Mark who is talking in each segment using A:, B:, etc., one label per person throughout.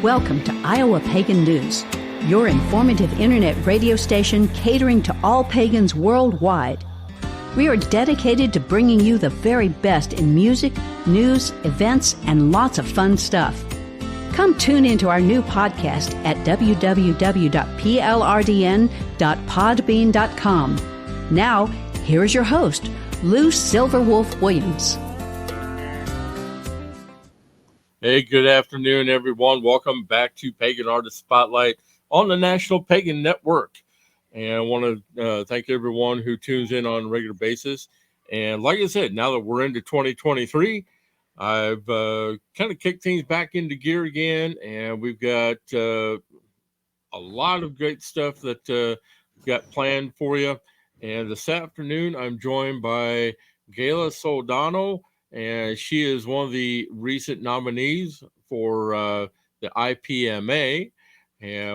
A: Welcome to Iowa Pagan News, your informative internet radio station catering to all pagans worldwide. We are dedicated to bringing you the very best in music, news, events, and lots of fun stuff. Come tune into our new podcast at www.pldn.podbean.com. Now, here is your host, Lou Silverwolf Williams.
B: Hey, good afternoon, everyone. Welcome back to Pagan Artist Spotlight on the National Pagan Network. And I want to thank everyone who tunes in on a regular basis. And like I said, now that we're into 2023, I've kind of kicked things back into gear again. And we've got a lot of great stuff that we've got planned for you. And this afternoon, I'm joined by Gayla Soldano. And she is one of the recent nominees for the IPMA,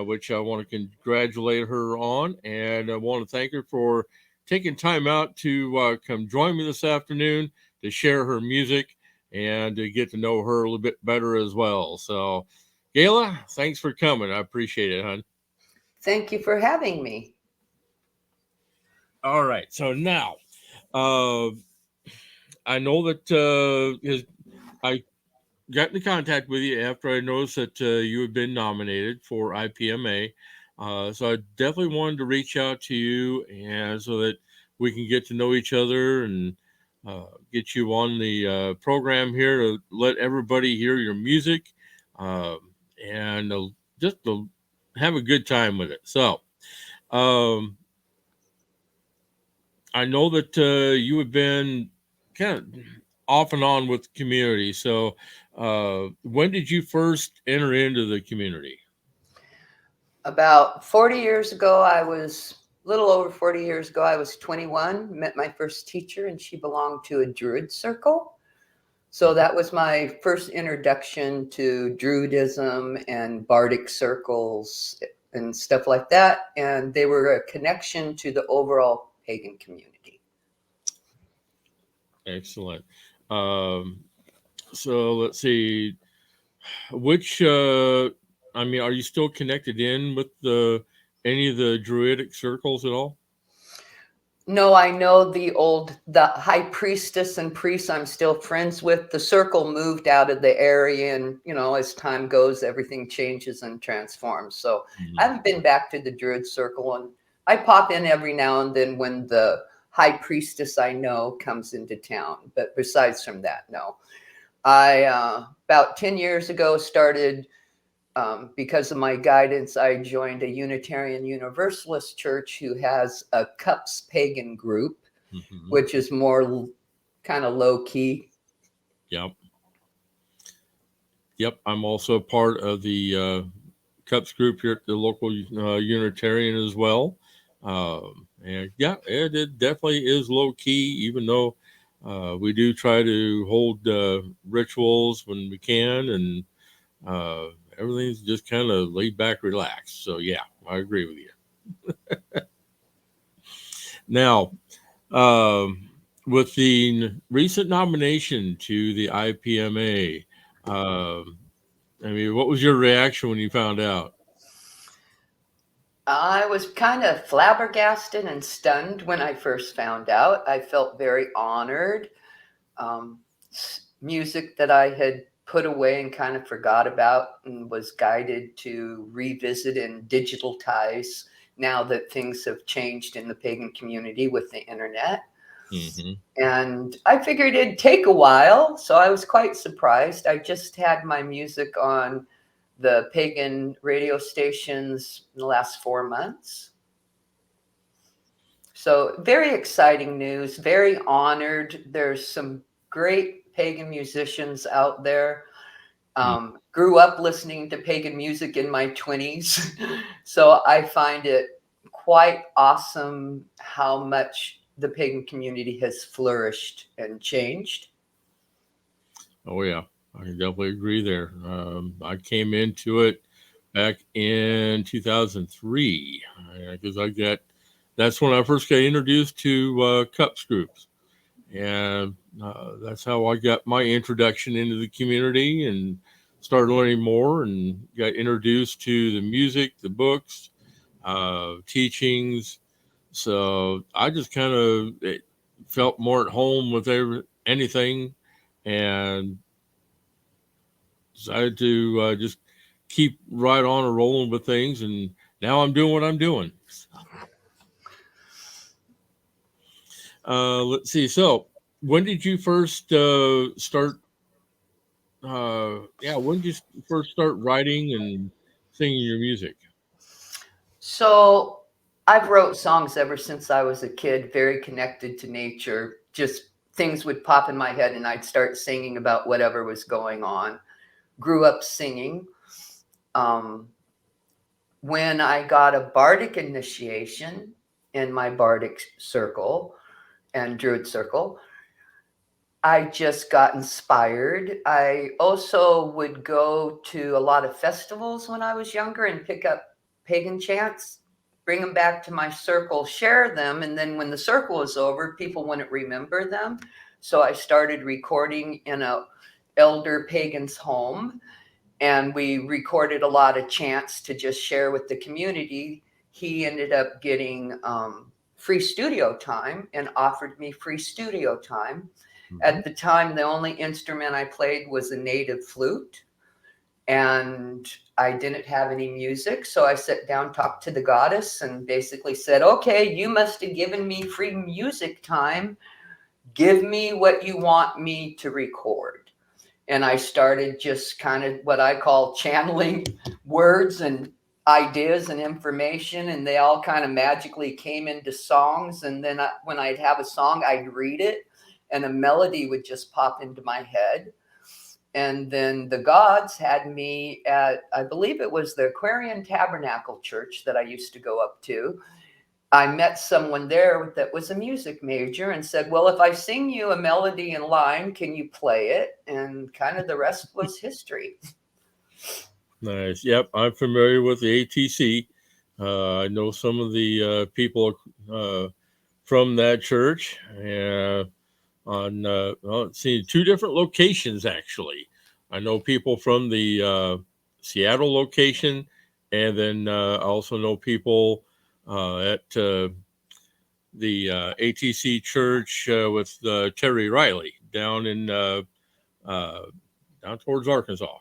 B: which I want to congratulate her on. And I want to thank her for taking time out to come join me this afternoon to share her music and to get to know her a little bit better as well. So, Gayla, thanks for coming. I appreciate it, hon.
C: Thank you for having me.
B: All right. So now, I know that I got into contact with you after I noticed that you had been nominated for IPMA. So I definitely wanted to reach out to you and so that we can get to know each other and get you on the program here to let everybody hear your music and just to have a good time with it. So I know that you have been kind of off and on with the community. So when did you first enter into the community?
C: About 40 years ago, a little over 40 years ago, I was 21, met my first teacher, and she belonged to a Druid circle. So that was my first introduction to Druidism and Bardic circles and stuff like that. And they were a connection to the overall pagan community.
B: Excellent. So let's see, which, are you still connected in with any of the Druidic circles at all?
C: No, I know the high priestess and priests I'm still friends with. The circle moved out of the area and, as time goes, everything changes and transforms. So I haven't been back to the Druid circle, and I pop in every now and then when the high priestess I know comes into town. But besides from that, no. I, about 10 years ago, started, because of my guidance, I joined a Unitarian Universalist church who has a Cups pagan group, which is more kind of low key.
B: Yep. I'm also part of the Cups group here at the local Unitarian as well. And yeah, it definitely is low key, even though we do try to hold rituals when we can, and everything's just kind of laid back, relaxed. So yeah, I agree with you. Now, with the recent nomination to the IPMA, what was your reaction when you found out?
C: I was kind of flabbergasted and stunned when I first found out. I felt very honored. Music that I had put away and kind of forgot about and was guided to revisit and digitalize now that things have changed in the pagan community with the internet. And I figured it'd take a while, so I was quite surprised. I just had my music on the pagan radio stations in the last 4 months. So very exciting news, very honored. There's some great pagan musicians out there. Grew up listening to pagan music in my 20s. So I find it quite awesome how much the pagan community has flourished and changed.
B: Oh, yeah. I can definitely agree there. I came into it back in 2003 because that's when I first got introduced to Cups groups. And that's how I got my introduction into the community. And started learning more and got introduced to the music, the books, teachings. So I just kind of felt more at home with anything, and decided to just keep right on and rolling with things. And now I'm doing what I'm doing. Let's see. So when did you first start? When did you first start writing and singing your music?
C: So I've wrote songs ever since I was a kid, very connected to nature. Just things would pop in my head and I'd start singing about whatever was going on. Grew up singing. When I got a bardic initiation in my bardic circle and druid circle, I just got inspired. I also would go to a lot of festivals when I was younger and pick up pagan chants, bring them back to my circle, share them. And then when the circle was over, people wouldn't remember them. So I started recording in a elder pagan's home, and we recorded a lot of chants to just share with the community. He ended up getting free studio time and offered me free studio time. At the time, the only instrument I played was a native flute, and I didn't have any music. So I sat down, talked to the goddess, and basically said, okay, you must have given me free music time. Give me what you want me to record. And I started just kind of what I call channeling words and ideas and information, and they all kind of magically came into songs. And then when I'd have a song, I'd read it, and a melody would just pop into my head. And then the gods had me at, I believe it was the Aquarian Tabernacle Church that I used to go up to. I met someone there that was a music major and said, well, if I sing you a melody in line, can you play it? And kind of the rest was history.
B: Nice. Yep, I'm familiar with the ATC. I know some of the people from that church. On let's see, 2 different locations actually. I know people from the Seattle location, and then I also know people at the ATC church with Terry Riley down in down towards Arkansas.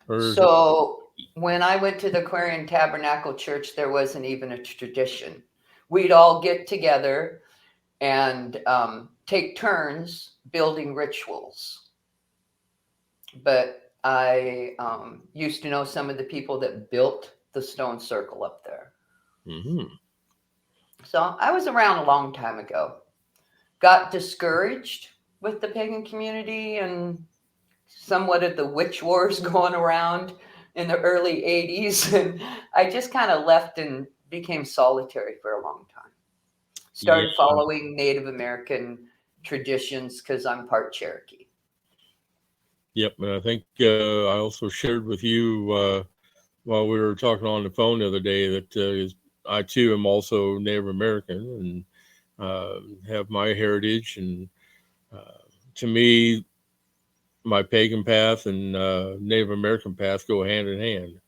C: So when I went to the Aquarian Tabernacle Church, there wasn't even a tradition. We'd all get together and take turns building rituals. But I used to know some of the people that built the stone circle up there.
B: Mm-hmm.
C: So I was around a long time ago. Got discouraged with the pagan community and somewhat of the witch wars going around in the early 80s. And I just kind of left and became solitary for a long time. Started following Native American traditions because I'm part Cherokee.
B: Yep, and I think I also shared with you while we were talking on the phone the other day that I too am also Native American and have my heritage. And to me, my pagan path and Native American path go hand in hand.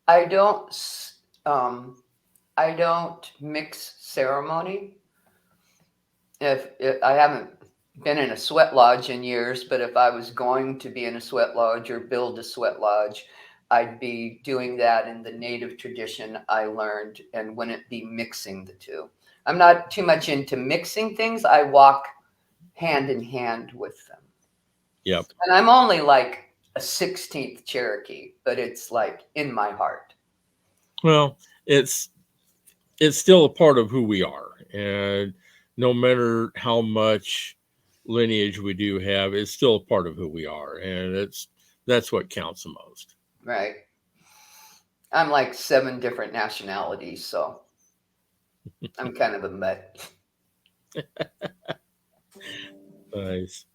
C: I don't mix ceremony. If I haven't been in a sweat lodge in years, but if I was going to be in a sweat lodge or build a sweat lodge, I'd be doing that in the native tradition I learned and wouldn't be mixing the two. I'm not too much into mixing things. I walk hand in hand with them.
B: Yep.
C: And I'm only like a 16th Cherokee, but it's like in my heart.
B: Well, it's still a part of who we are. And no matter how much lineage we do have, it's still a part of who we are. And that's what counts the most.
C: Right. I'm like 7 different nationalities, so I'm kind of a mutt.
B: Nice.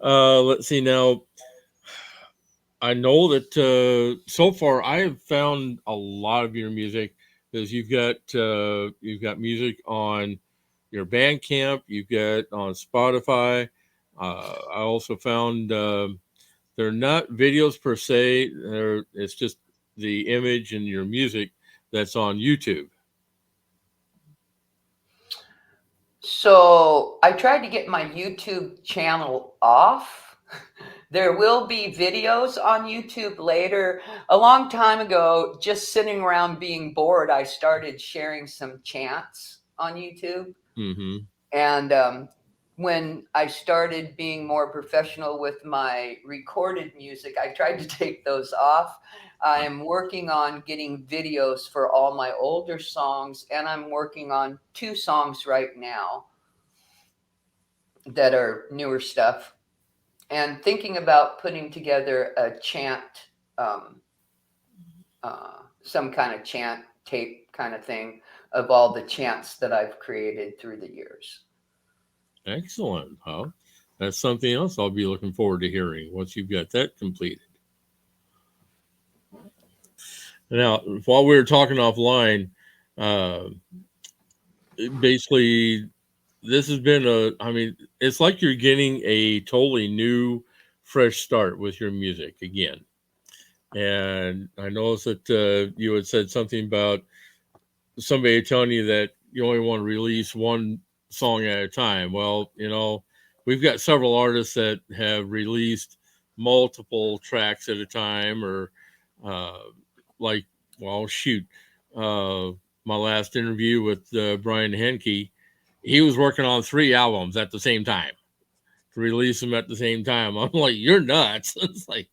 B: Let's see now. I know that so far I have found a lot of your music because you've got music on your Bandcamp, you've got on Spotify, I also found they're not videos per se. It's just the image and your music that's on YouTube.
C: So I tried to get my YouTube channel off. There will be videos on YouTube later. A long time ago, just sitting around being bored, I started sharing some chants on YouTube.
B: Mm-hmm.
C: And when I started being more professional with my recorded music, I tried to take those off. I'm working on getting videos for all my older songs, and I'm working on 2 songs right now that are newer stuff, and thinking about putting together a chant, um, some kind of chant tape kind of thing of all the chants that I've created through the years.
B: Excellent. Huh? That's something else I'll be looking forward to hearing once you've got that completed. Now, while we were talking offline, uh, basically, this has been it's like you're getting a totally new, fresh start with your music again. And I noticed that you had said something about somebody telling you that you only want to release one song at a time. Well, we've got several artists that have released multiple tracks at a time, or uh, like, well, shoot, uh, my last interview with Brian Henke, he was working on 3 albums at the same time to release them at the same time. I'm like, you're nuts. It's like,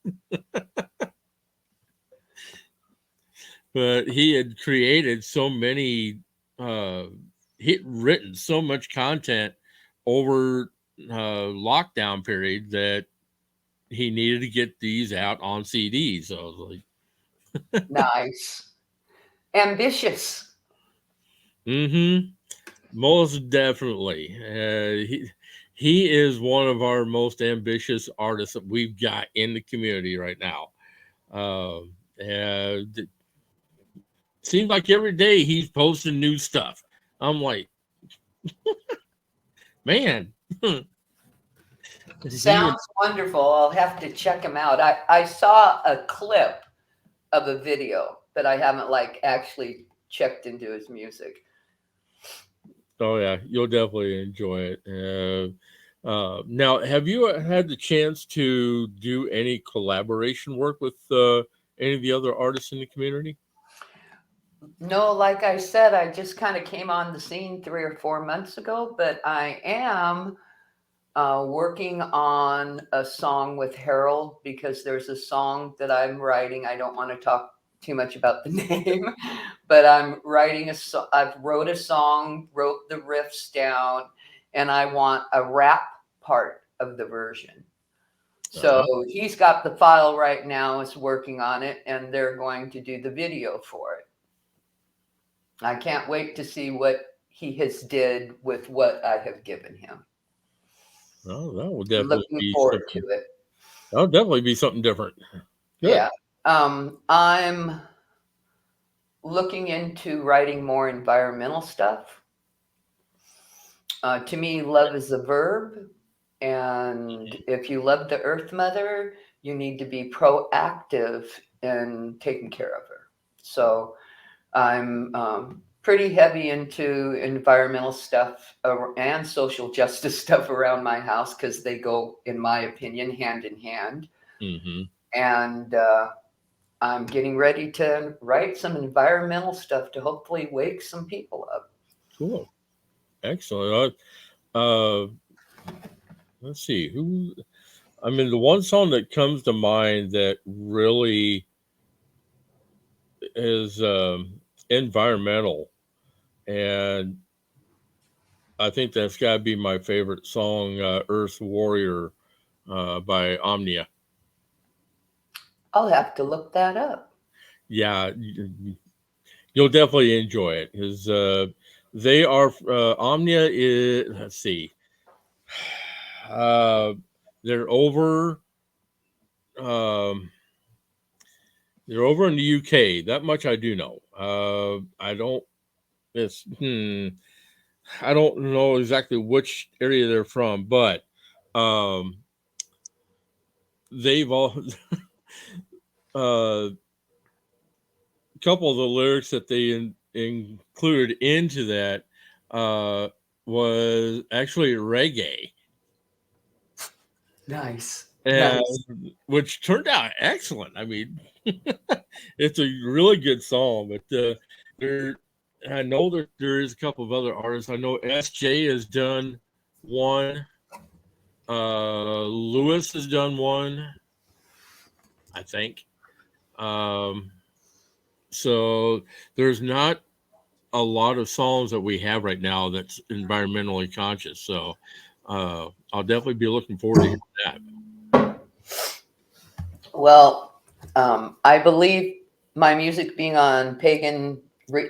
B: but he had created so many, uh, he'd written so much content over lockdown period that he needed to get these out on CDs. So I was like,
C: Nice. Ambitious.
B: mm-hmm, most definitely. He is one of our most ambitious artists that we've got in the community right now. And it seems like every day he's posting new stuff. I'm like, man. he
C: Sounds wonderful. I'll have to check him out. I saw a clip of a video, but I haven't actually checked into his music.
B: Oh yeah, you'll definitely enjoy it. Now, have you had the chance to do any collaboration work with any of the other artists in the community?
C: No, like I said, I just kind of came on the scene 3 or 4 months ago, but I am working on a song with Harold, because there's a song that I'm writing. I don't want to talk too much about the name, but I'm writing I've wrote a song, wrote the riffs down, and I want a rap part of the version. So he's got the file right now, is working on it, and they're going to do the video for it. I can't wait to see what he has did with what I have given him.
B: Oh, that will definitely
C: Looking
B: be
C: forward to
B: something.
C: it.
B: That'll definitely be something different. Good.
C: Yeah. I'm looking into writing more environmental stuff. To me, love is a verb. And if you love the Earth Mother, you need to be proactive in taking care of her. So I'm pretty heavy into environmental stuff and social justice stuff around my house, because they go, in my opinion, hand in hand.
B: Mm-hmm.
C: And I'm getting ready to write some environmental stuff to hopefully wake some people up.
B: Cool. Excellent. Uh, let's see who. I mean, the one song that comes to mind that really is environmental, and I think that's got to be my favorite song, "Earth Warrior" by Omnia.
C: I'll have to look that up.
B: Yeah, you'll definitely enjoy it, because they are Omnia is. Let's see, uh, they're over. Um, they're over in the UK. That much I do know. I don't. It's I don't know exactly which area they're from, but um, they've all a couple of the lyrics that they included into that was actually reggae.
C: Nice.
B: And which turned out excellent. I mean, it's a really good song, but there, I know that there is a couple of other artists. I know SJ has done one. Lewis has done one, I think. Um, so there's not a lot of songs that we have right now that's environmentally conscious. So I'll definitely be looking forward to hearing that.
C: Well, I believe my music being on pagan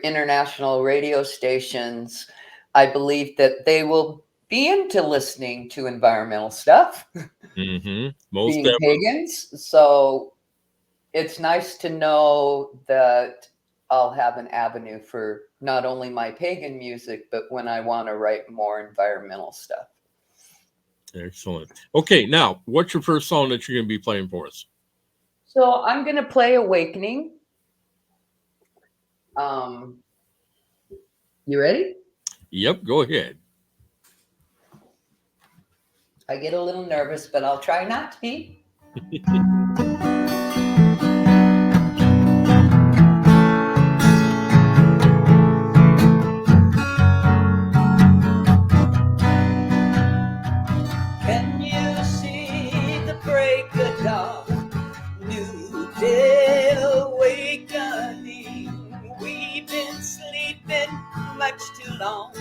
C: international radio stations, I believe that they will be into listening to environmental stuff,
B: Most
C: being
B: definitely.
C: pagans. So it's nice to know that I'll have an avenue for not only my pagan music, but when I want to write more environmental stuff.
B: Excellent. Okay, now what's your first song that you're going to be playing for us?
C: So I'm going to play Awakening. You ready?
B: Yep, go ahead.
C: I get a little nervous, but I'll try not to be. Can you see the break of dawn? New day awakening. We've been sleeping much too long,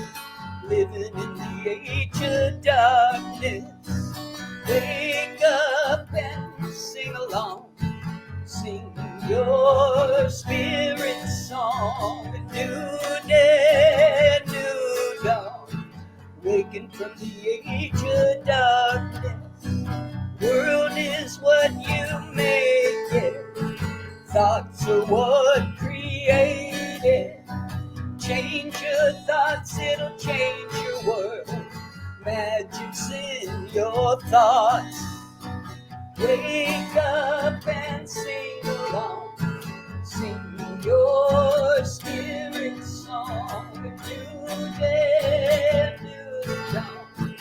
C: living in the age of darkness. Wake up and sing along. Sing your spirit song. A new day, new dawn. Waking from the age of darkness. World is what you make it. Thoughts are what create it. Change your thoughts, it'll change your world. Magic's in your thoughts. Wake up and sing along. Sing your spirit song. A new day, new dawn.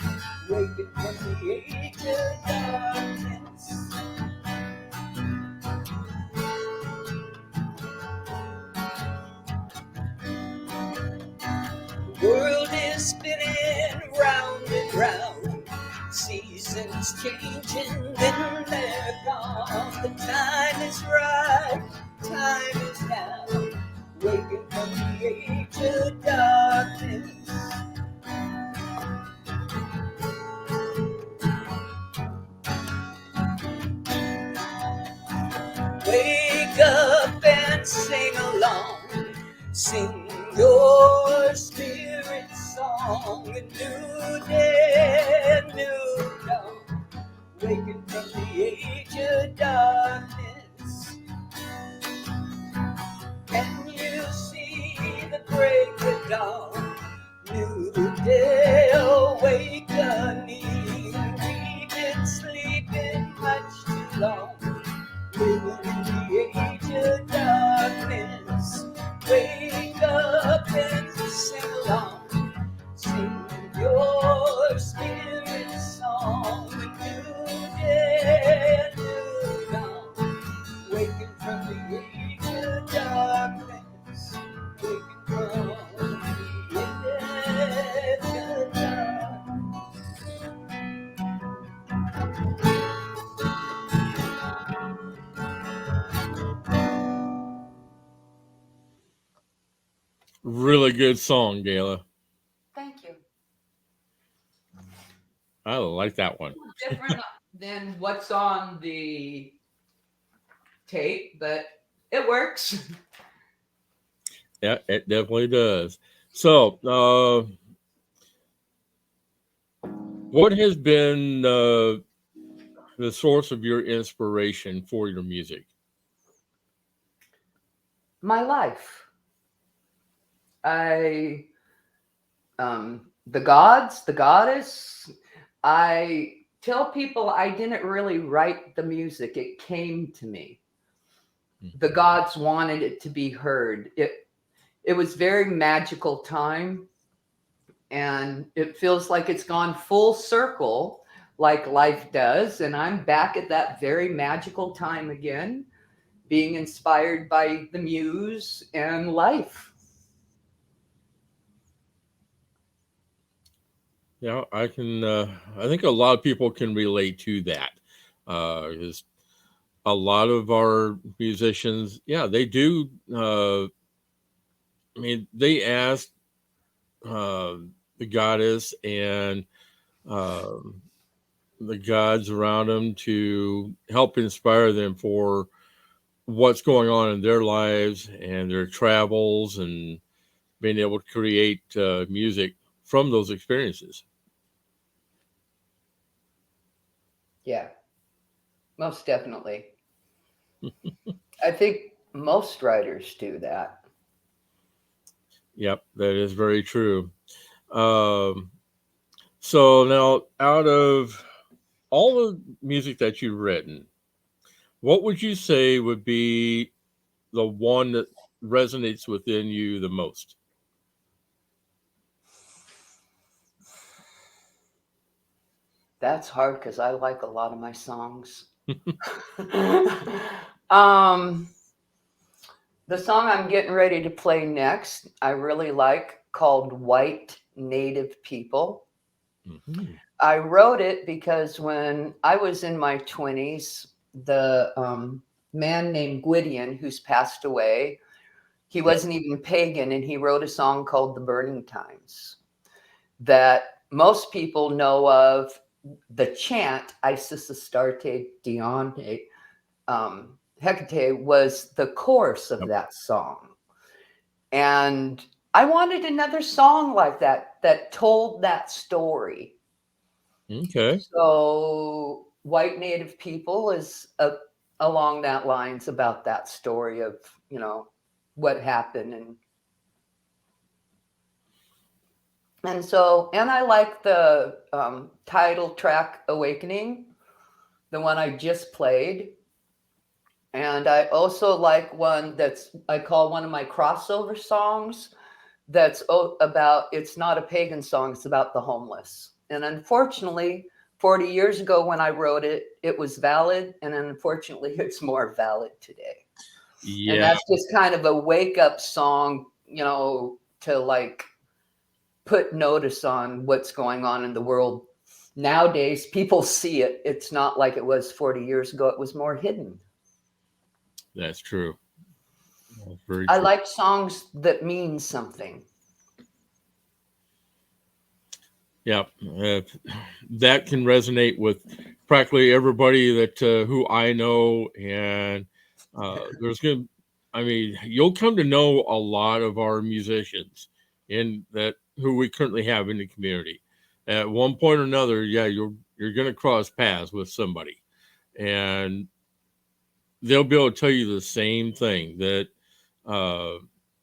C: Waking from the age of darkness. The world is spinning round and round. Seasons changing, then they're gone. The time is right, time is now. Waking from the age of darkness. Wake up and sing along. Sing your spirit song. A new day, new dawn. Waking from the age of darkness. Can you see the break of dawn? New day awakening. We've been sleeping much too long, living in the age of darkness. Wake up and sing along. Sing your spirit song. A new day, new dawn. Waking from the age of darkness. Waking from the age of darkness.
B: Really good song, Gayla.
C: Thank you.
B: I like that one.
C: Different than what's on the tape, but it works.
B: Yeah, it definitely does. So, what has been the source of your inspiration for your music?
C: My life. The gods, the goddess. I tell people I didn't really write the music. It came to me. The gods wanted it to be heard. It was very magical time, and it feels like it's gone full circle like life does, and I'm back at that very magical time again, being inspired by the muse and life.
B: Yeah, I can. I think a lot of people can relate to that. Is a lot of our musicians, yeah, they do. I mean, they ask the goddess and the gods around them to help inspire them for what's going on in their lives and their travels and being able to create music from those experiences.
C: Yeah, most definitely. I think most writers do that.
B: Yep, that is very true. Um, so now, out of all the music that you've written, what would you say would be the one that resonates within you the most?
C: That's hard because I like a lot of my songs. um, the song I'm getting ready to play next, I really like, called White Native People.
B: Mm-hmm.
C: I wrote it because when I was in my 20s, the man named Gwydion, who's passed away, he wasn't even pagan, and he wrote a song called The Burning Times that most people know of. The chant, Isis Astarte Diante, Hecate, was the chorus of that song. And I wanted another song like that, that told that story.
B: Okay.
C: So White Native People is along that lines, about that story of, what happened. And so, and I like the title track, Awakening, the one I just played. And I also like one that's, I call one of my crossover songs, that's about, it's not a pagan song, it's about the homeless. And unfortunately, 40 years ago when I wrote it, it was valid. And unfortunately, it's more valid today.
B: Yeah.
C: And that's just kind of a wake up song, to like put notice on what's going on in the world. Nowadays, people see it. It's not like it was 40 years ago. It was more hidden.
B: That's true. That's very
C: I
B: true.
C: like songs that mean something.
B: Yeah, that can resonate with practically everybody that who I know, and there's gonna. I mean, you'll come to know a lot of our musicians in that who we currently have in the community. At one point or another, yeah, you're gonna cross paths with somebody, and they'll be able to tell you the same thing, that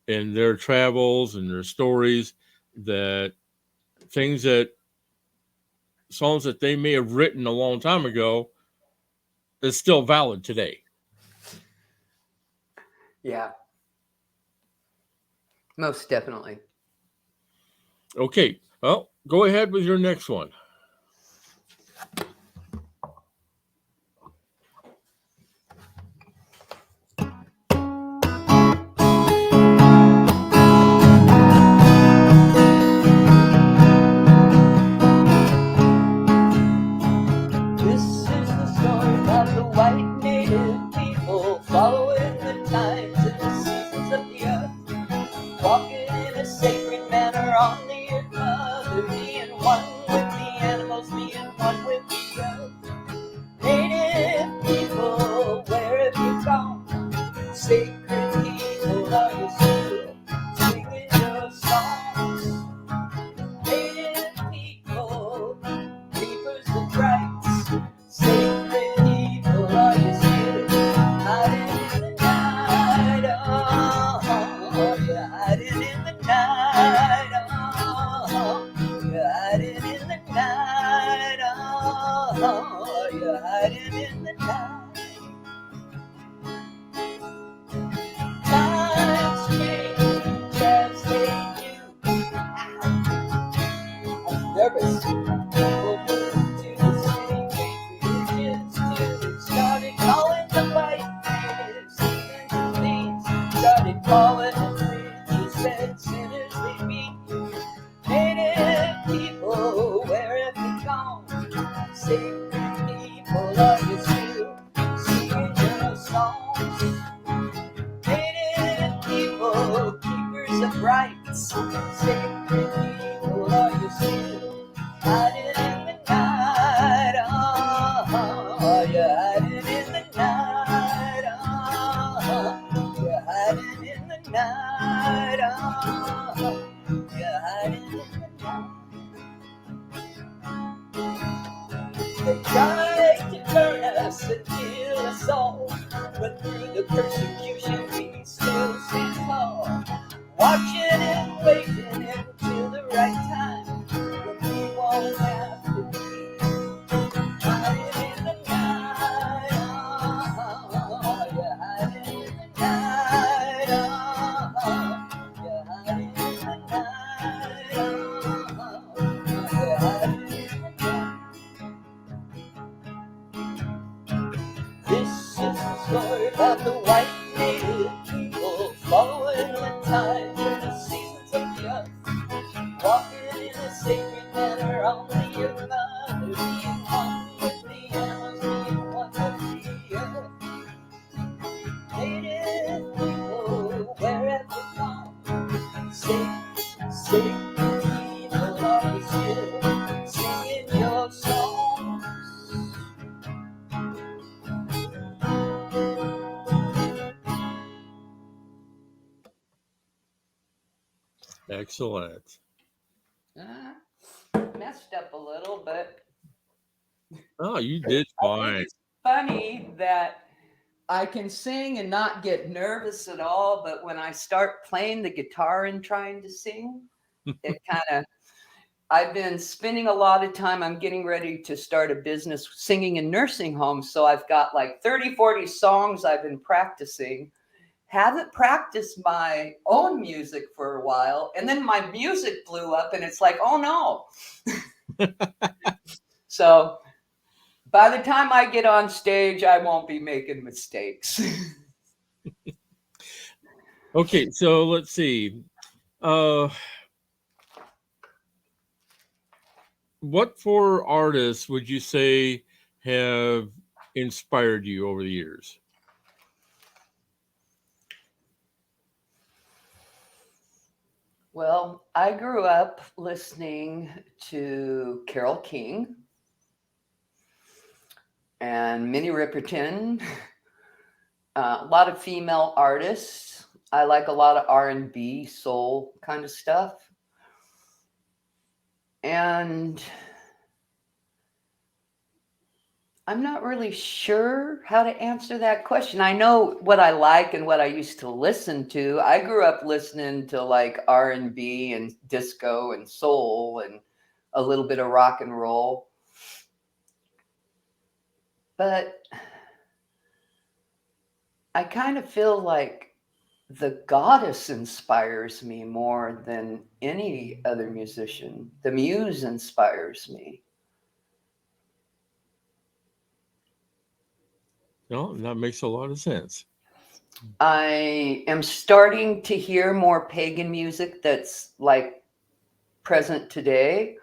B: in their travels and their stories, that things that songs that they may have written a long time ago is still valid today.
C: Yeah. Most definitely.
B: Okay, well, go ahead with your next one.
C: This is the story about the white native people, following the times and the seasons of the earth, walking in a sacred manner on the earth mother, being one with the animals, being one with the earth. Native people, where have you gone? Sacred people, are you still singing your songs? Native people, keepers of rights, sacred people, are you still hiding in the night? Oh, you're hiding in the night. Oh, you're hiding in the night. Oh, nervous. People moved to the city, made traditions too. Started calling the white natives heathens and thieves. Started calling them witches, said sinners they meet. Native people, where have you gone? Sacred people, are you still singing your songs? Native people, keepers of rights. Sacred people, are you still hiding in the night? Oh, are you hiding in the night? Oh, you're hiding in the night. Oh, you're hiding in the night. They tried to burn us and kill us all, but through the persecution we still stand tall, watching and waiting until the right time when we won't have to be hiding in the night. Oh, you're hiding in the night. Oh, you're hiding in the night. Oh, you're hiding in the night. This is the story about the white native people following the tides and the seasons of the earth, walking in a sacred manner on the earth, mother, being one with the animals, being one with the earth. Native people, where have you gone? Sacred people, are you still singing your songs?
B: Excellent.
C: Messed up a little, but
B: Oh, you did
C: I
B: fine.
C: think it's funny that I can sing and not get nervous at all, but when I start playing the guitar and trying to sing, it kind of, I've been spending a lot of time. I'm getting ready to start a business singing in nursing homes. So I've got like 30, 40 songs I've been practicing. Haven't practiced my own music for a while. And then my music blew up and it's like, oh no. So by the time I get on stage, I won't be making mistakes.
B: Okay, so let's see. What four artists would you say have inspired you over the years?
C: Well, I grew up listening to Carole King and Minnie Riperton, a lot of female artists. I like a lot of R&B, soul kind of stuff. And I'm not really sure how to answer that question. I know what I like and what I used to listen to. I grew up listening to like R&B and disco and soul and a little bit of rock and roll. But I kind of feel like the goddess inspires me more than any other musician. The muse inspires me.
B: No, that makes a lot of sense.
C: I am starting to hear more pagan music that's like present today.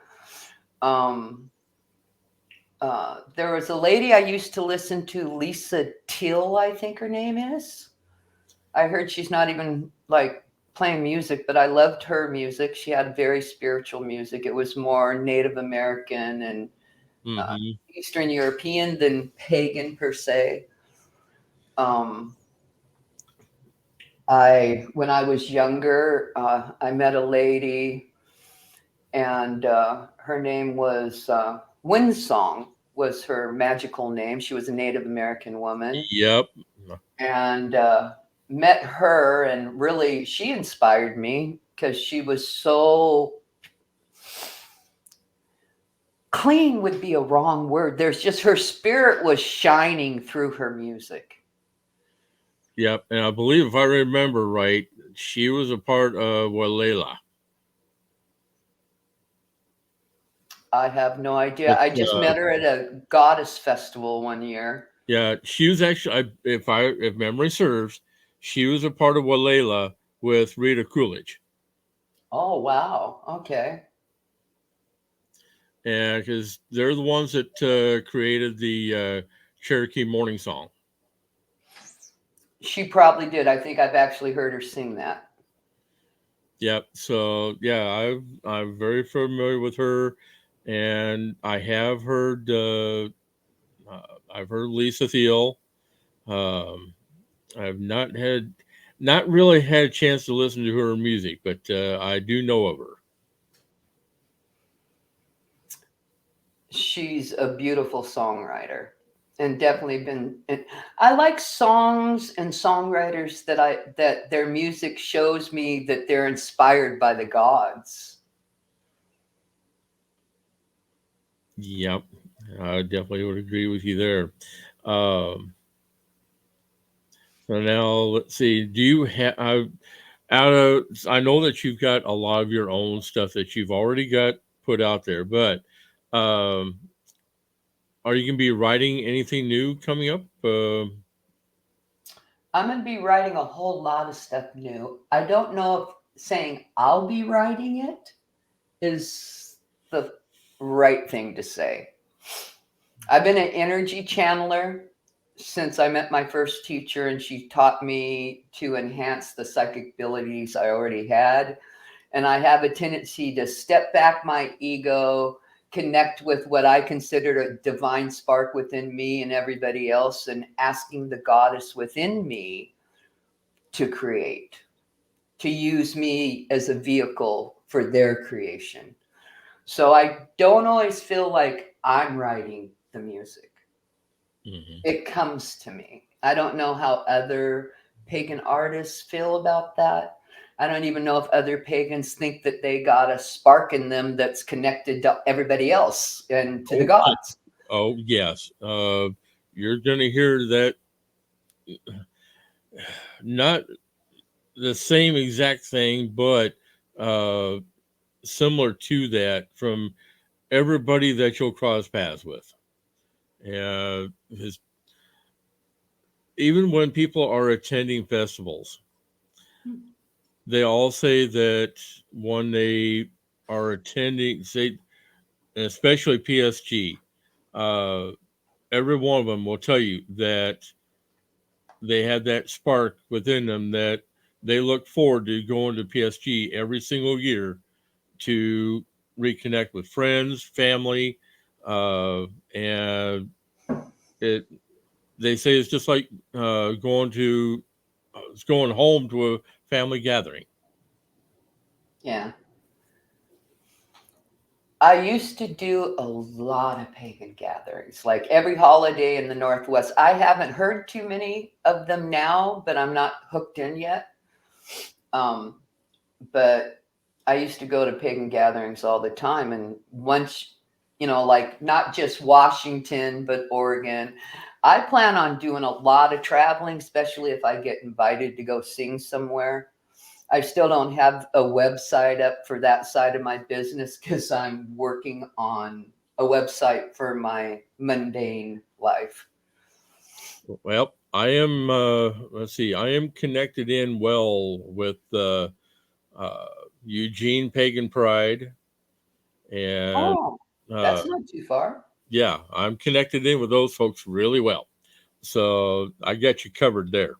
C: There was a lady I used to listen to, Lisa Till, I think her name is. I heard she's not even like playing music, but I loved her music. She had very spiritual music. It was more Native American and Eastern European than pagan per se. When I was younger, I met a lady, and her name was Windsong was her magical name. She was a Native American woman.
B: Yep.
C: And met her, and really she inspired me because she was so clean would be a wrong word. There's just her spirit was shining through her music.
B: Yep. And I believe if I remember right, she was a part of Walela.
C: I have no idea.
B: But,
C: I just met her at a goddess festival one year.
B: yeah, she was actually, if memory serves, she was a part of Walela with Rita Coolidge.
C: Oh, wow. Okay.
B: And because they're the ones that created the Cherokee Morning Song.
C: She probably did. I think I've actually heard her sing that.
B: Yep. So yeah, I'm very familiar with her, and I have heard I've heard Lisa Thiel. I've not really had a chance to listen to her music, but I do know of her.
C: She's a beautiful songwriter, and definitely been. And I like songs and songwriters that their music shows me that they're inspired by the gods.
B: Yep, I definitely would agree with you there. Um, so now let's see. Do you have I know that you've got a lot of your own stuff that you've already got put out there, but um, are you going to be writing anything new coming up?
C: I'm going to be writing a whole lot of stuff new. I don't know if saying I'll be writing it is the right thing to say. I've been an energy channeler since I met my first teacher, and she taught me to enhance the psychic abilities I already had. And I have a tendency to step back my ego, connect with what I consider a divine spark within me and everybody else, and asking the goddess within me to create, to use me as a vehicle for their creation. So I don't always feel like I'm writing the music.
B: Mm-hmm.
C: It comes to me. I don't know how other pagan artists feel about that. I don't even know if other pagans think that they got a spark in them that's connected to everybody else and to the gods.
B: Oh yes, you're going to hear that. Not the same exact thing, but similar to that from everybody that you'll cross paths with. His, even when people are attending festivals, they all say that when they are attending, say, especially PSG, every one of them will tell you that they have that spark within them that they look forward to going to PSG every single year to reconnect with friends, family, and it. They say it's just like going home to a family gathering.
C: Yeah. I used to do a lot of pagan gatherings, like every holiday in the Northwest. I haven't heard too many of them now, but I'm not hooked in yet. But I used to go to pagan gatherings all the time. And once, like not just Washington, but Oregon, I plan on doing a lot of traveling, especially if I get invited to go sing somewhere. I still don't have a website up for that side of my business because I'm working on a website for my mundane life.
B: Well, I am. Let's see. I am connected in well with Eugene Pagan Pride, and
C: Oh,
B: uh,
C: that's not too far.
B: yeah, I'm connected in with those folks really well. So I got you covered there.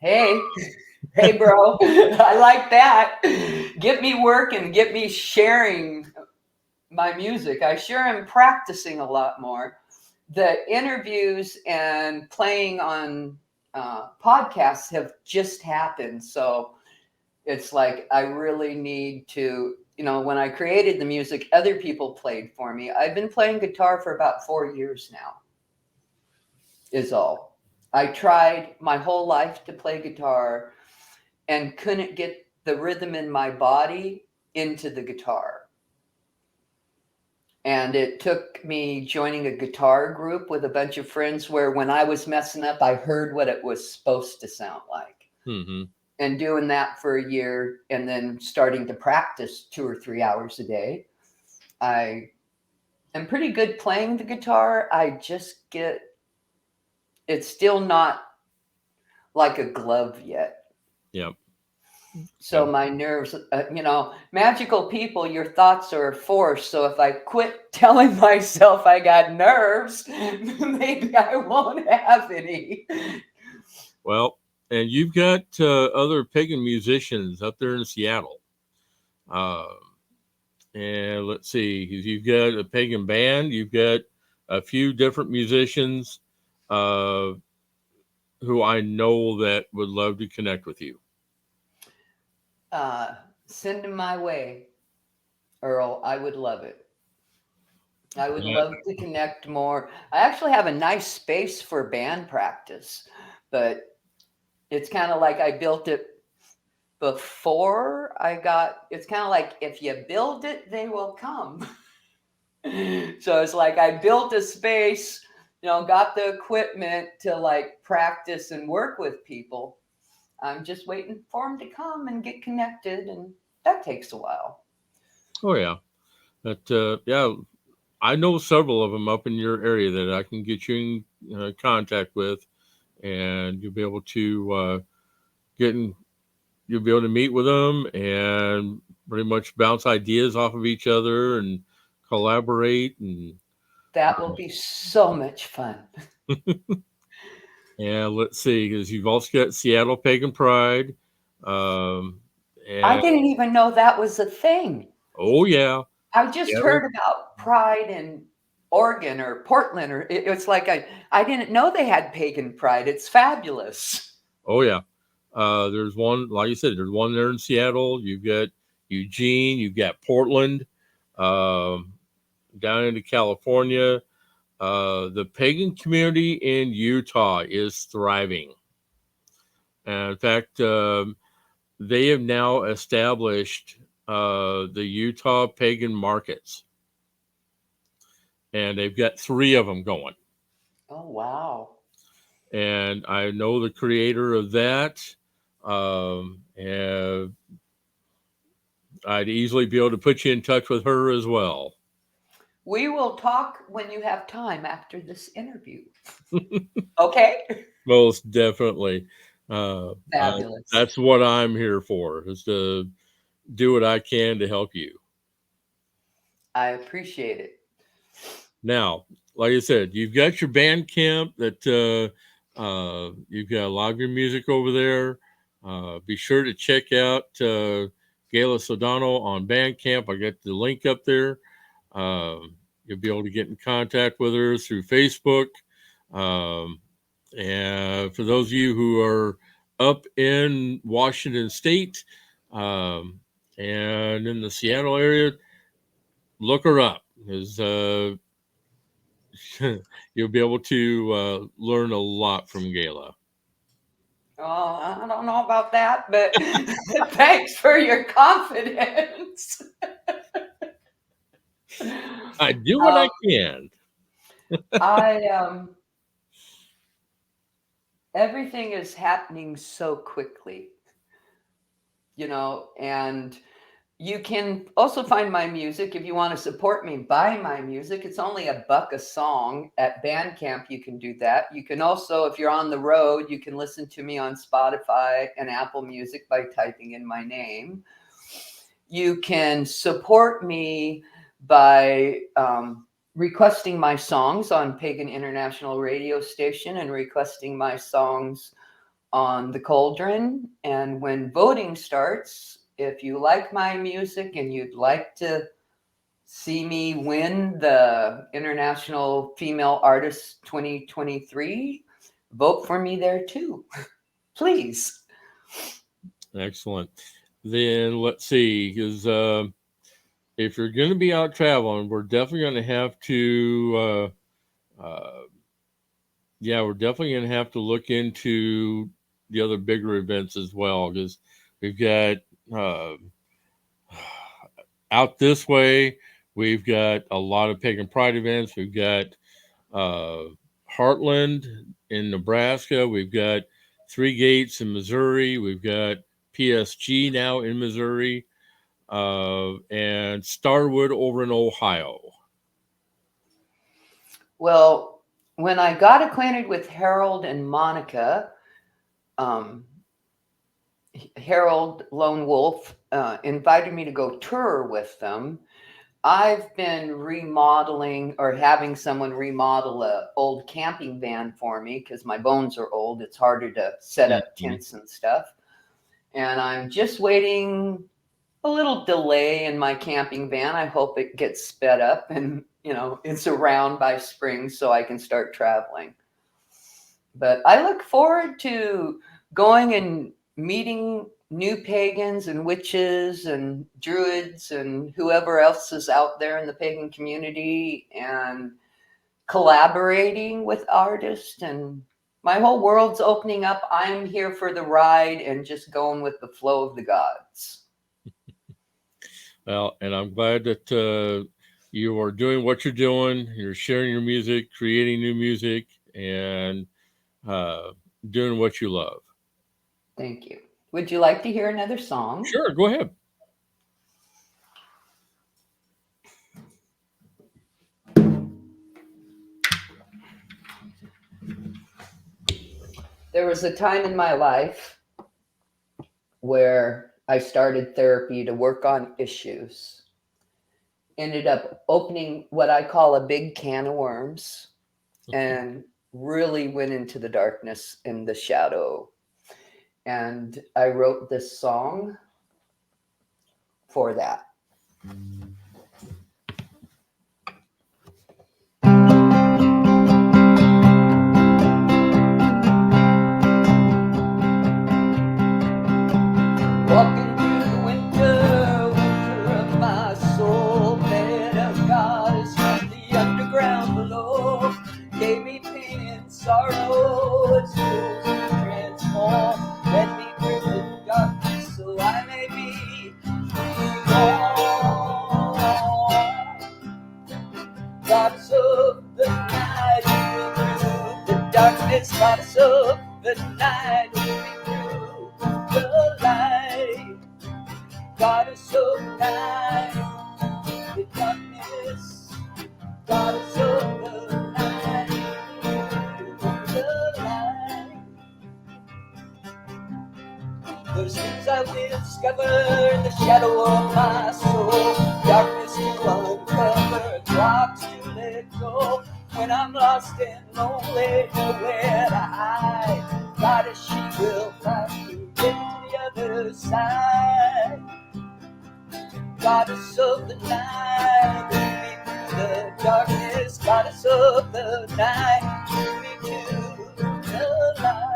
C: Hey, hey, bro. I like that. Get me working, get me sharing my music. I sure am practicing a lot more. The interviews and playing on podcasts have just happened. So it's like I really need to, when I created the music, other people played for me. I've been playing guitar for about 4 years now, is all. I tried my whole life to play guitar and couldn't get the rhythm in my body into the guitar. And it took me joining a guitar group with a bunch of friends where when I was messing up, I heard what it was supposed to sound like.
B: Mm-hmm.
C: And doing that for a year and then starting to practice 2 or 3 hours a day, I I'm pretty good playing the guitar. It's still not like a glove yet.
B: Yep.
C: So my nerves, magical people, your thoughts are a force. So if I quit telling myself I got nerves, maybe I won't have any.
B: Well, and you've got other pagan musicians up there in Seattle. Uh, and let's see, you've got a pagan band, you've got a few different musicians uh, who I know that would love to connect with you.
C: Send them my way, Earl. I would love it. I would love to connect more. I actually have a nice space for band practice, but it's kind of like I built it before it's kind of like if you build it, they will come. So it's like I built a space, got the equipment to like practice and work with people. I'm just waiting for them to come and get connected, and that takes a while.
B: Oh, yeah. But, yeah, I know several of them up in your area that I can get you in contact with, and you'll be able to you'll be able to meet with them and pretty much bounce ideas off of each other and collaborate. And
C: That will be so much fun.
B: and let's see, because you've also got Seattle Pagan Pride. Um,
C: I
B: and
C: didn't even know that was a thing.
B: oh, yeah.
C: I just
B: Seattle.
C: heard about Pride in Oregon or Portland, or it's like I didn't know they had pagan pride. It's fabulous.
B: Oh, yeah. There's one, like you said, there's one there in Seattle. You've got Eugene, you've got Portland, um, down into California. The pagan community in Utah is thriving. And in fact, they have now established the Utah pagan markets, and they've got 3 of them going.
C: Oh, wow.
B: And I know the creator of that. And I'd easily be able to put you in touch with her as well.
C: We will talk when you have time after this interview. Okay?
B: Most definitely.
C: Fabulous.
B: That's what I'm here for, is to do what I can to help you.
C: I appreciate it.
B: Now, like I said, you've got your band camp that you've got a lot of your music over there. Be sure to check out Gayla Soldano on Bandcamp. I got the link up there. You'll be able to get in contact with her through Facebook. And for those of you who are up in Washington State and in the Seattle area, look her up. You'll be able to learn a lot from Gayla.
C: Oh, I don't know about that, but thanks for your confidence.
B: I do what I can.
C: Everything is happening so quickly, and you can also find my music if you want to support me. Buy my music. It's only $1 a song at Bandcamp. You can do that. You can also, if you're on the road, you can listen to me on Spotify and Apple Music by typing in my name. You can support me by requesting my songs on Pagan International Radio Station and requesting my songs on the Cauldron. And when voting starts, if you like my music and you'd like to see me win the International Female Artist 2023, vote for me there too. Please.
B: Excellent. Then let's see, because if you're going to be out traveling, we're definitely going to have to, we're definitely going to have to look into the other bigger events as well, because we've got out this way, we've got a lot of Pagan Pride events. We've got Heartland in Nebraska. We've got Three Gates in Missouri. We've got PSG now in Missouri, and Starwood over in Ohio.
C: Well, when I got acquainted with Harold and Monica, um, Harold Lone Wolf invited me to go tour with them. I've been remodeling or having someone remodel a old camping van for me because my bones are old. It's harder to set up tents and stuff. And I'm just waiting a little delay in my camping van. I hope it gets sped up and, it's around by spring so I can start traveling. But I look forward to going and meeting new pagans and witches and druids and whoever else is out there in the pagan community and collaborating with artists. And my whole world's opening up. I'm here for the ride and just going with the flow of the gods.
B: Well, and I'm glad that you are doing what you're doing. You're sharing your music, creating new music, and doing what you love.
C: Thank you. Would you like to hear another song?
B: Sure, go ahead.
C: There was a time in my life where I started therapy to work on issues. Ended up opening what I call a big can of worms and really went into the darkness and the shadow. And I wrote this song for that. Walking through the winter of my soul, met a goddess from the underground below. Gave me pain and sorrow, its tools to transform. Led me through the darkness so I may be reborn. Goddess of the night, lead me through the darkness. Goddess of the night, lead me through the light. Goddess of night, the darkness. Goddess of the night, the light. Those things I will discover in the shadow of my soul. Darkness to uncover, clocks to let go. When I'm lost and lonely, nowhere to hide. Goddess, she will find me, get to the other side. Goddess of the night, lead me through the darkness. Goddess of the night, lead me to the light.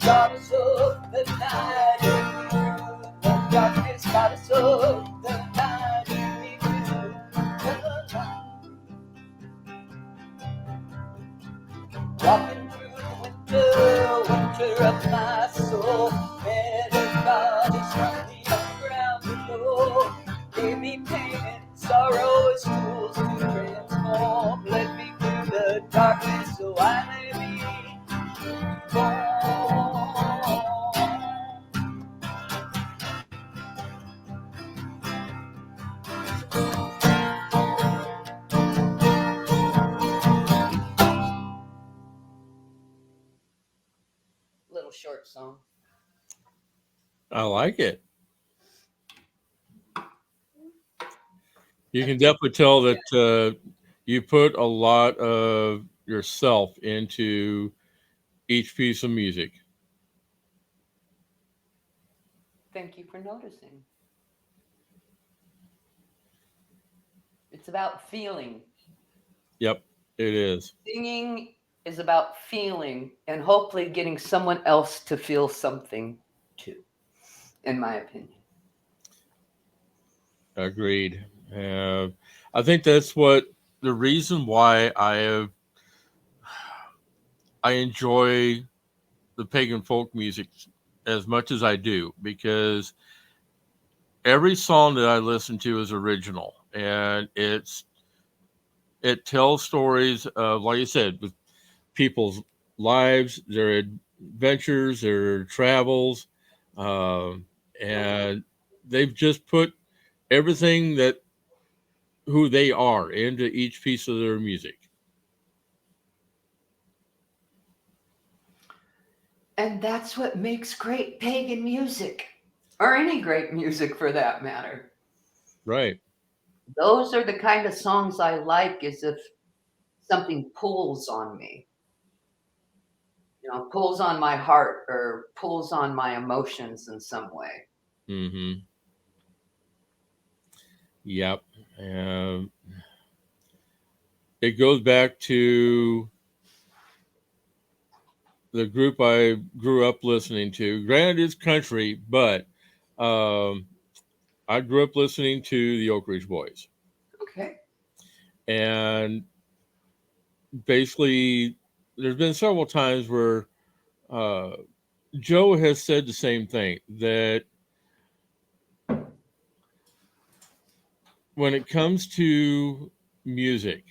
C: Goddess of the night, lead me through the darkness. Goddess of the night, lead me to the light. Walking through the winter of my soul, met a goddess from the underground below. Gave me pain and sorrow as tools to transform. Led me through the darkness so I may be born. Little short song.
B: I like it. You can definitely tell that you put a lot of yourself into each piece of music.
C: Thank you for noticing. It's about feeling.
B: Yep, it is.
C: Singing is about feeling and hopefully getting someone else to feel something too, in my opinion.
B: Agreed. I think that's what the reason why I enjoy the pagan folk music as much as I do, because every song that I listen to is original, and it tells stories of, like you said, with people's lives, their adventures, their travels, and they've just put everything that who they are into each piece of their music.
C: And that's what makes great pagan music, or any great music for that matter.
B: Right.
C: Those are the kind of songs I like, is if something pulls on me, pulls on my heart or pulls on my emotions in some way.
B: Mm-hmm. Yep. It goes back to the group I grew up listening to. Granted, it's country, but um, I grew up listening to the Oak Ridge Boys.
C: Okay.
B: And basically, there's been several times where uh, Joe has said the same thing, that when it comes to music,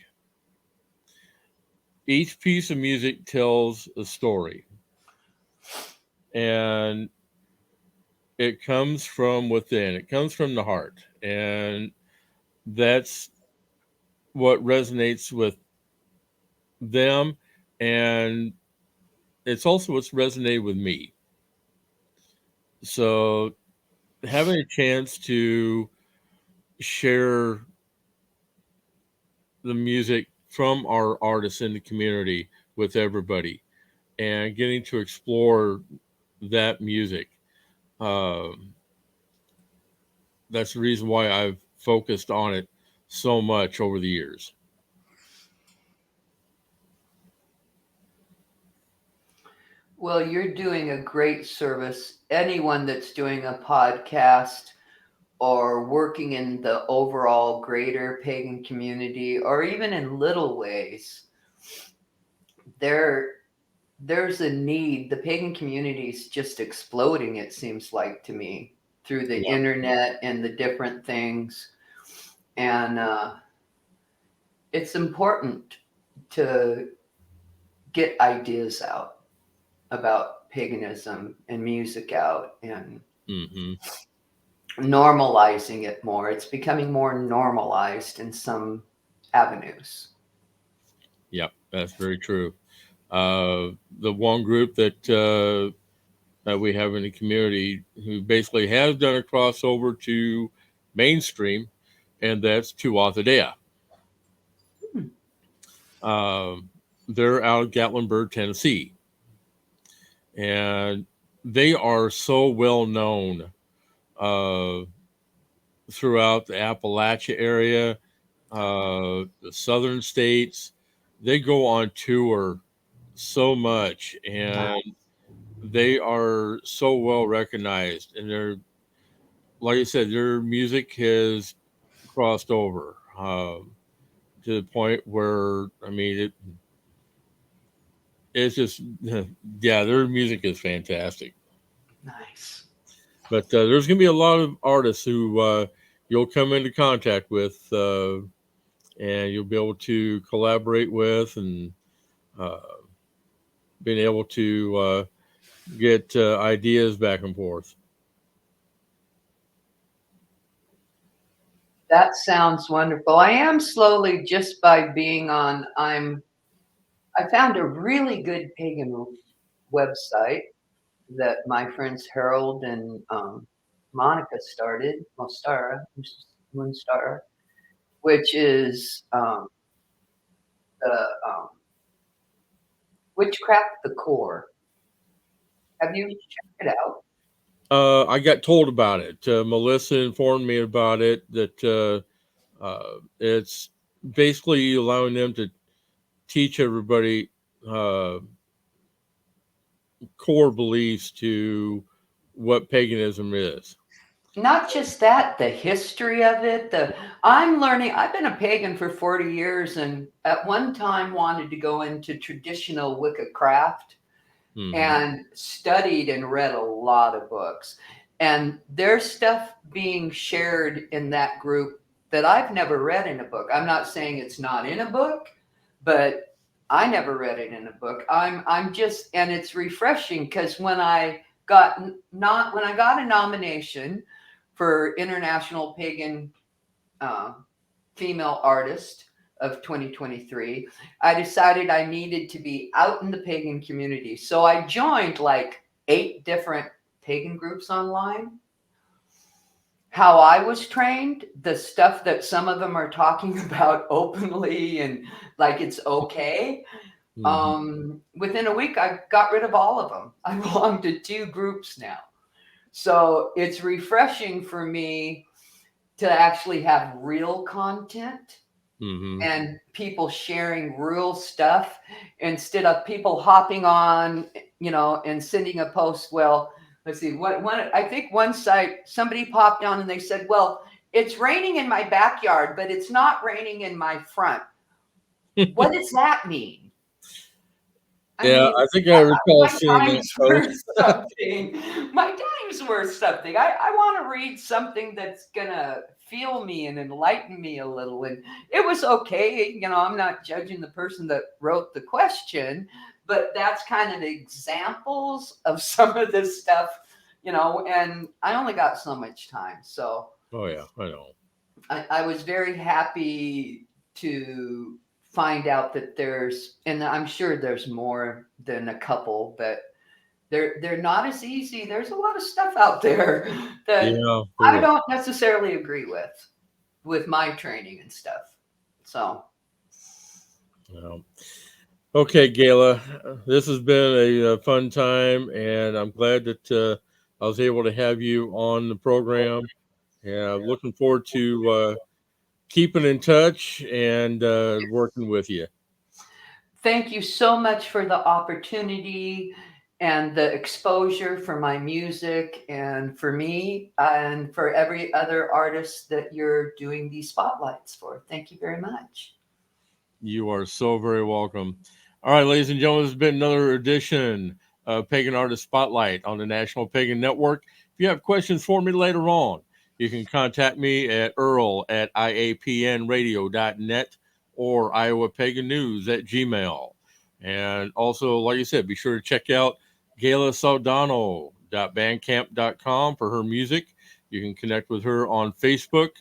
B: each piece of music tells a story. And it comes from within, it comes from the heart. And that's what resonates with them. And it's also what's resonated with me. So having a chance to share the music from our artists in the community with everybody and getting to explore that music. Um, that's the reason why I've focused on it so much over the years.
C: Well, you're doing a great service. Anyone that's doing a podcast or working in the overall greater pagan community, or even in little ways, there's a need. The pagan community is just exploding, it seems like to me, through the
B: Yeah.
C: internet and the different things. And it's important to get ideas out about paganism and music out, and
B: Mm-hmm.
C: normalizing it more. It's becoming more normalized in some avenues.
B: Yep, that's very true. The one group that we have in the community who basically has done a crossover to mainstream, and that's Tuatha.
C: Hmm.
B: They're out of Gatlinburg, Tennessee, and they are so well known uh, throughout the Appalachia area, the southern states. They go on tour so much, and they are so well recognized. And they're, like I said, their music has crossed over to the point where, I mean, it's just, yeah, their music is fantastic.
C: Nice.
B: But there's going to be a lot of artists who you'll come into contact with, and you'll be able to collaborate with, and uh, being able to get ideas back and forth.
C: That sounds wonderful. I am slowly, just by being on, I found a really good pagan website that my friends Harold and Monica started, well, Moonstar, which is the Witchcraft the Core. Have you checked it out?
B: I got told about it. Melissa informed me about it, that it's basically allowing them to teach everybody uh, core beliefs to what paganism is.
C: Not just that, the history of it. I'm learning. I've been a pagan for 40 years, and at one time wanted to go into traditional Wicca craft,
B: Mm-hmm.
C: and studied and read a lot of books. And there's stuff being shared in that group that I've never read in a book. I'm not saying it's not in a book, but I never read it in a book. I'm just, and it's refreshing, because when I got a nomination for International Pagan female artist of 2023, I decided I needed to be out in the pagan community. So I joined like 8 different pagan groups online. How I was trained, the stuff that some of them are talking about openly and like it's okay. Within a week, I got rid of all of them. I belong to 2 groups now. So it's refreshing for me to actually have real content and people sharing real stuff instead of people hopping on, and sending a post. Well, let's see, I think one site, somebody popped on and they said, well, it's raining in my backyard, but it's not raining in my front. What does that mean?
B: I think I recall seeing that
C: post. My time's worth something. I want to read something that's going to feel me and enlighten me a little. And it was okay. I'm not judging the person that wrote the question, but that's kind of examples of some of this stuff, and I only got so much time. So,
B: oh yeah, I know.
C: I was very happy to find out that and I'm sure there's more than a couple, but they're not as easy. There's a lot of stuff out there that I don't necessarily agree with my training and stuff. So,
B: okay, Gayla, this has been a fun time, and I'm glad that I was able to have you on the program. Yeah, looking forward to keeping in touch and working with you.
C: Thank you so much for the opportunity and the exposure for my music and for me and for every other artist that you're doing these spotlights for. Thank you very much.
B: You are so very welcome. All right, ladies and gentlemen, this has been another edition of Pagan Artist Spotlight on the National Pagan Network. If you have questions for me later on, you can contact me at earl@iapnradio.net or iowapagannews@gmail. And also, like I said, be sure to check out GaylaSoldano.bandcamp.com for her music. You can connect with her on Facebook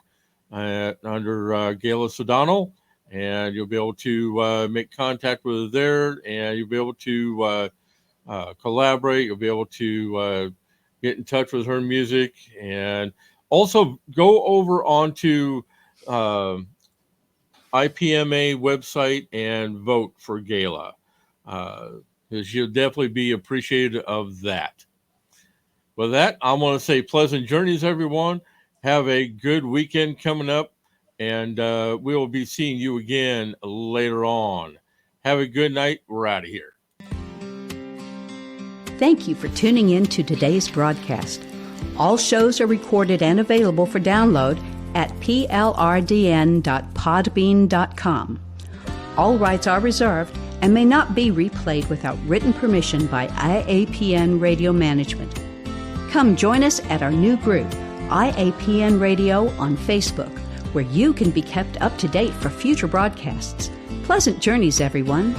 B: under Gayla Soldano, and you'll be able to make contact with her there, and you'll be able to collaborate. You'll be able to get in touch with her music, and also go over onto IPMA website and vote for Gayla. She'll definitely be appreciative of that. With that, I want to say pleasant journeys, everyone. Have a good weekend coming up, and we will be seeing you again later on. Have a good night. We're out of here.
A: Thank you for tuning in to today's broadcast. All shows are recorded and available for download at plrdn.podbean.com. All rights are reserved and may not be replayed without written permission by IAPN Radio Management. Come join us at our new group, IAPN Radio on Facebook, where you can be kept up to date for future broadcasts. Pleasant journeys, everyone.